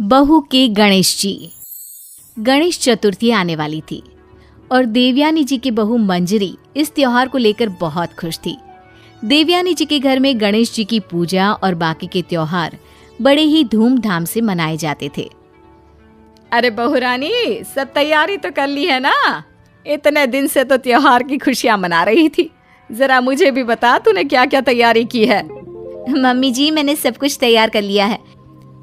बहू के गणेश जी। गणेश चतुर्थी आने वाली थी और देवयानी जी की बहू मंजरी इस त्योहार को लेकर बहुत खुश थी। देवयानी जी के घर में गणेश जी की पूजा और बाकी के त्योहार बड़े ही धूमधाम से मनाए जाते थे। अरे बहू रानी, सब तैयारी तो कर ली है ना? इतने दिन से तो त्योहार की खुशियां मना रही थी। जरा मुझे भी बता, तूने क्या क्या तैयारी की है? मम्मी जी, मैंने सब कुछ तैयार कर लिया है।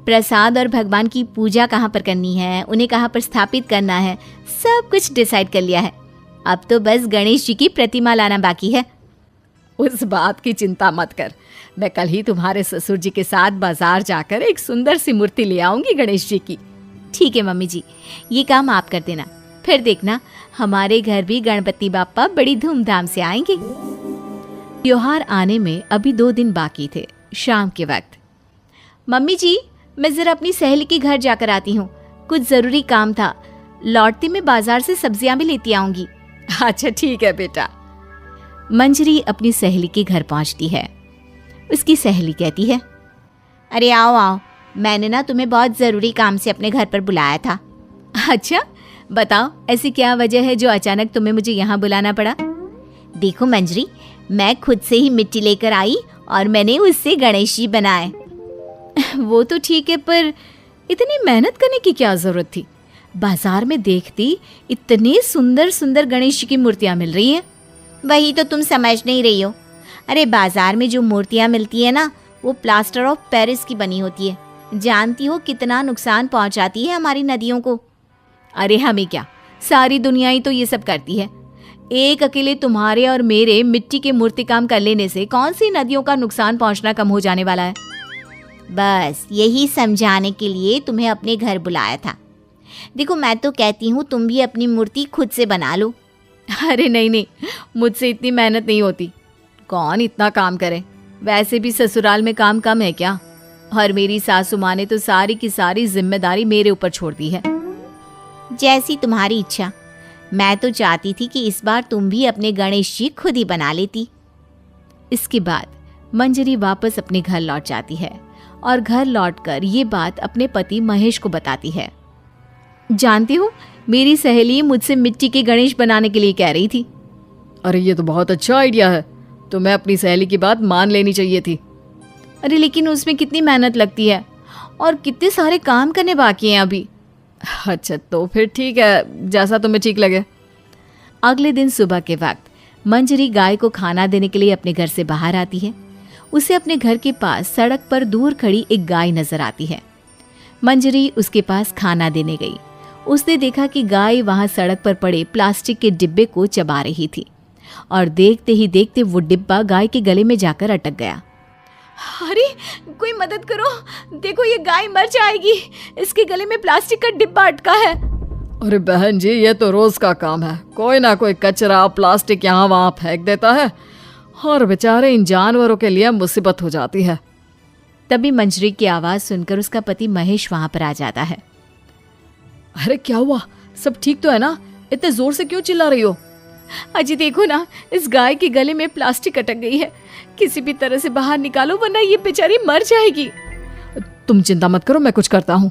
प्रसाद और भगवान की पूजा कहाँ पर करनी है, उन्हें कहाँ पर स्थापित करना है, सब कुछ डिसाइड कर लिया है। अब तो बस गणेश जी की प्रतिमा लाना बाकी है। उस बात की चिंता मत कर, मैं कल ही तुम्हारे ससुर जी के साथ बाजार जाकर एक सुंदर सी मूर्ति ले आऊंगी गणेश जी की। ठीक है मम्मी जी, ये काम आप कर देना। फिर देखना, हमारे घर भी गणपति बाप्पा बड़ी धूमधाम से आएंगे। त्योहार आने में अभी 2 दिन बाकी थे। शाम के वक्त, मम्मी जी, मैं जरा अपनी सहेली के घर जाकर आती हूँ, कुछ जरूरी काम था। लौटते में बाजार से सब्जियां भी लेती आऊंगी। अच्छा ठीक है बेटा। मंजरी अपनी सहेली के घर पहुंचती है। उसकी सहेली कहती है, अरे आओ आओ, मैंने ना तुम्हें बहुत जरूरी काम से अपने घर पर बुलाया था। अच्छा बताओ, ऐसी क्या वजह है जो अचानक तुम्हें मुझे यहाँ बुलाना पड़ा? देखो मंजरी, मैं खुद से ही मिट्टी लेकर आई और मैंने उससे गणेश जी बनाए। वो तो ठीक है, पर इतनी मेहनत करने की क्या जरूरत थी? बाजार में देखती इतनी सुंदर सुंदर गणेश जी की मूर्तियां मिल रही हैं। वही तो तुम समझ नहीं रही हो। अरे बाजार में जो मूर्तियां मिलती है ना, वो प्लास्टर ऑफ पेरिस की बनी होती है। जानती हो कितना नुकसान पहुंचाती है हमारी नदियों को। अरे हमें क्या, सारी दुनिया ही तो ये सब करती है। एक अकेले तुम्हारे और मेरे मिट्टी के मूर्ति काम कर लेने से कौन सी नदियों का नुकसान पहुंचना कम हो जाने वाला है? बस यही समझाने के लिए तुम्हें अपने घर बुलाया था। देखो, मैं तो कहती हूँ तुम भी अपनी मूर्ति खुद से बना लो। अरे नहीं नहीं, मुझसे इतनी मेहनत नहीं होती। कौन इतना काम करे? वैसे भी ससुराल में काम कम है क्या? और मेरी सासू माँ ने तो सारी की सारी जिम्मेदारी मेरे ऊपर छोड़ दी है। जैसी तुम्हारी इच्छा। मैं तो चाहती थी कि इस बार तुम भी अपने गणेश जी खुद ही बना लेती। इसके बाद मंजरी वापस अपने घर लौट जाती है और घर लौटकर ये बात अपने पति महेश को बताती है। जानती हो, मेरी सहेली मुझसे मिट्टी के गणेश बनाने के लिए कह रही थी। अरे ये तो बहुत अच्छा आइडिया है, तुम्हें अपनी सहेली की बात मान लेनी चाहिए थी। अरे लेकिन उसमें कितनी मेहनत लगती है और कितने सारे काम करने बाकी हैं अभी। अच्छा तो फिर ठीक है, जैसा तुम्हें ठीक लगे। अगले दिन सुबह के वक्त मंजरी गाय को खाना देने के लिए अपने घर से बाहर आती है। उसे अपने घर के पास सड़क पर दूर खड़ी एक गाय नजर आती है। मंजरी उसके पास खाना देने गई। उसने देखा कि गाय वहां सड़क पर पड़े प्लास्टिक के डिब्बे को चबा रही थी और देखते ही देखते वो डिब्बा गाय के गले में जाकर अटक गया। अरे कोई मदद करो, देखो ये गाय मर जाएगी, इसके गले में प्लास्टिक का डिब्बा अटका है। अरे बहन जी, ये तो रोज का काम है। कोई ना कोई कचरा प्लास्टिक यहाँ वहाँ फेंक देता है और बेचारे इन जानवरों के लिए मुसीबत हो जाती है। तभी मंजरी की आवाज सुनकर उसका पति महेश वहां पर आ जाता है। अरे क्या हुआ? सब ठीक तो है ना? इतने जोर से क्यों चिल्ला रही हो? अजी देखो ना, इस गाय के गले में प्लास्टिक अटक गई है। किसी भी तरह से बाहर निकालो, वरना ये बेचारी मर जाएगी। तुम चिंता मत करो, मैं कुछ करता हूँ।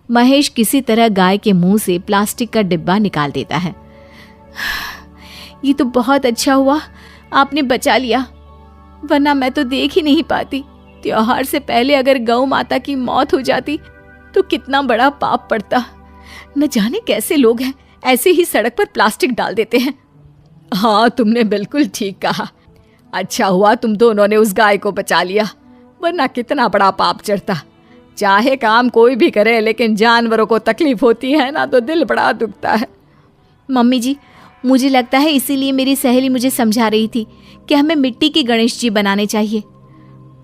महेश किसी तरह गाय के मुंह से प्लास्टिक का डिब्बा निकाल देता है। ये तो बहुत अच्छा हुआ, आपने बचा लिया, वरना मैं तो देख ही नहीं पाती। त्योहार से पहले अगर गौ माता की मौत हो जाती तो कितना बड़ा पाप पड़ता। न जाने कैसे लोग हैं, ऐसे ही सड़क पर प्लास्टिक डाल देते हैं। हाँ, तुमने बिल्कुल ठीक कहा। अच्छा हुआ तुम दोनों ने उस गाय को बचा लिया, वरना कितना बड़ा पाप चढ़ता। चाहे काम कोई भी करे, लेकिन जानवरों को तकलीफ होती है ना, तो दिल बड़ा दुखता है। मम्मी जी, मुझे लगता है इसीलिए मेरी सहेली मुझे समझा रही थी कि हमें मिट्टी के गणेश जी बनाने चाहिए।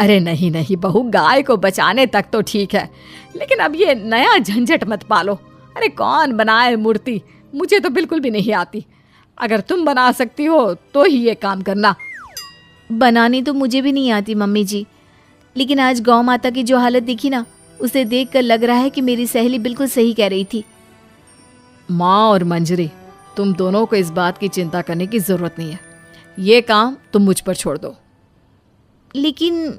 अरे नहीं नहीं बहू, गाय को बचाने तक तो ठीक है, लेकिन अब ये नया झंझट मत पालो। अरे कौन बनाए मूर्ति? मुझे तो बिल्कुल भी नहीं आती। अगर तुम बना सकती हो तो ही ये काम करना। बनानी तो मुझे भी नहीं आती मम्मी जी, लेकिन आज गौ माता की जो हालत देखी ना, उसे देखकर लग रहा है कि मेरी सहेली बिल्कुल सही कह रही थी। माँ और मंजरी, तुम दोनों को इस बात की चिंता करने की जरूरत नहीं है। ये काम तुम मुझ पर छोड़ दो। लेकिन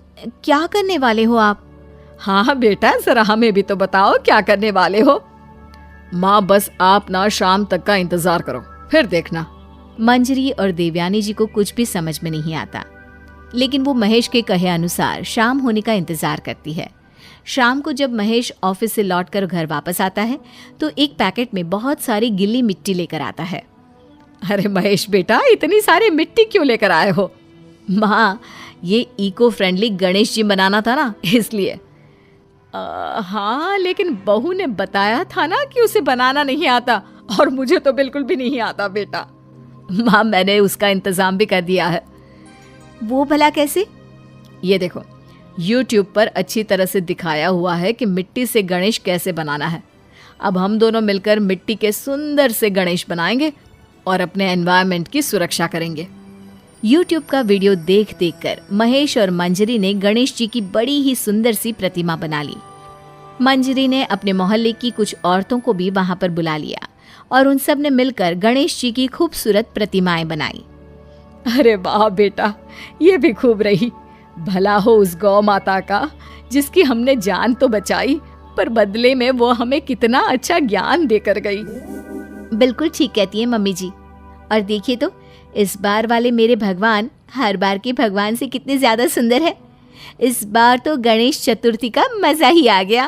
क्या करने वाले हो आप? हाँ बेटा, जरा हमें भी तो बताओ क्या करने वाले हो। माँ बस आप ना शाम तक का इंतजार करो, फिर देखना। मंजरी और देवयानी जी को कुछ भी समझ में नहीं आता, लेकिन वो महेश के कहे अनुसार शाम होने का इंतजार करती है। शाम को जब महेश ऑफिस से लौटकर घर वापस आता है तो एक पैकेट में बहुत सारी गीली मिट्टी लेकर आता है। अरे महेश बेटा, इतनी सारी मिट्टी क्यों लेकर आए हो? माँ, ये इको फ्रेंडली गणेश जी बनाना था ना, इसलिए। हाँ, लेकिन बहू ने बताया था ना कि उसे बनाना नहीं आता, और मुझे तो बिल्कुल भी नहीं आता बेटा। माँ, मैंने उसका इंतजाम भी कर दिया है। वो भला कैसे? ये देखो, YouTube पर अच्छी तरह से दिखाया हुआ है कि मिट्टी से गणेश कैसे बनाना है। अब हम दोनों मिलकर मिट्टी के सुंदर से गणेश बनाएंगे और अपने एनवायरनमेंट की सुरक्षा करेंगे। YouTube का वीडियो देख देख कर महेश और मंजरी ने गणेश जी की बड़ी ही सुंदर सी प्रतिमा बना ली। मंजरी ने अपने मोहल्ले की कुछ औरतों को भी वहां पर बुला लिया और उन सब ने मिलकर गणेश जी की खूबसूरत प्रतिमाएं बनाई। अरे वाह बेटा, ये भी खूब रही। भला हो उस गौ माता का, जिसकी हमने जान तो बचाई, पर बदले में वो हमें कितना अच्छा ज्ञान देकर गई। बिल्कुल ठीक कहती है मम्मी जी। और देखिए तो, इस बार वाले मेरे भगवान हर बार के भगवान से कितने ज्यादा सुंदर है। इस बार तो गणेश चतुर्थी का मजा ही आ गया।